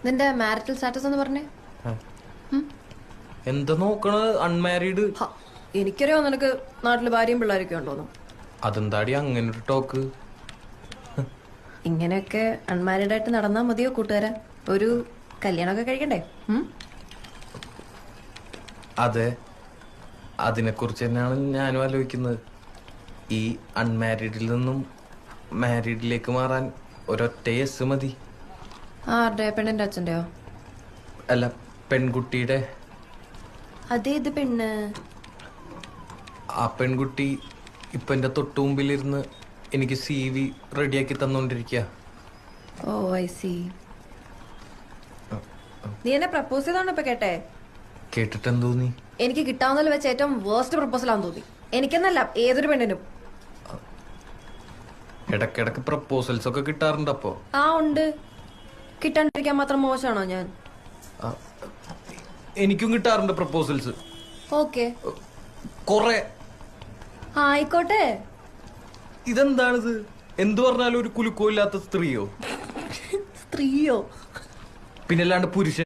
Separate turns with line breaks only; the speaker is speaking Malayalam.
നിന്റെ മാരിറ്റൽ സ്റ്റാറ്റസ് എന്ന് പറഞ്ഞേ.
എന്താ നോക്കണത്? അൺമാരീഡ്.
എനിക്കറിയോ നിനക്ക് നാട്ടില് ഭാര്യയും പിള്ളേരൊക്കെ ഉണ്ടോന്നു.
അതെന്താടി അങ്ങനെ ഒരു ടോക്ക്?
ഇങ്ങനെയൊക്കെ അൺമാരീഡ് ആയിട്ട് നടന്നാ മതിയോ കൂട്ടുകാരാ? ഒരു കല്യാണമൊക്കെ കഴിക്കണ്ടേ?
അതെ, അതിനെക്കുറിച്ച് തന്നെയാണ് ഞാനും ആലോചിക്കുന്നത്. ഈ അൺമാരീഡിൽ നിന്നും മാരീഡിലേക്ക് മാറാൻ ഒരൊറ്റ യെസ് മതി.
ആരുടെ? പെണ്ണിന്റെ അച്ഛന്റെയോ?
അല്ല, പെൺകുട്ടിയുടെ.
അതേത് പെണ്ണ്?
ആ പെൺകുട്ടി ഇപ്പൊ എന്റെ തൊട്ടു മുമ്പിലിരുന്ന് എനിക്ക് CV റെഡിയാക്കി തന്നോണ്ടിരിക്കുക.
ഓ ഐ സി. നീ എന്നെ പ്രപ്പോസ് ചെയ്താണോ ഇപ്പൊ കേട്ടെ?
കേട്ടിട്ടെന്ന് തോന്നി?
എനിക്ക് കിട്ടാവുന്നതിൽ വെച്ച് ഏറ്റവും വേർസ്റ്റ് പ്രപ്പോസൽ ആണെന്ന് തോന്നി. എനിക്കെന്നല്ല, ഏതൊരു പെണ്ണിനും.
ഇടക്കിടക്ക് പ്രപ്പോസൽസ് ഒക്കെ കിട്ടാറുണ്ട്. അപ്പോ
ആ ഉണ്ട്. കിട്ടാണ്ടിരിക്കാൻ മാത്രം മോശമാണോ ഞാൻ?
എനിക്കും കിട്ടാറുണ്ട് പ്രപ്പോസൽസ്.
ഓക്കെ,
കൊറേ.
ആയിക്കോട്ടെ.
ഇതെന്താണിത്? എന്തു പറഞ്ഞാലും ഒരു കുലുക്കോ ഇല്ലാത്ത സ്ത്രീയോ?
സ്ത്രീയോ?
പിന്നല്ലാണ്ട് പുരുഷൻ.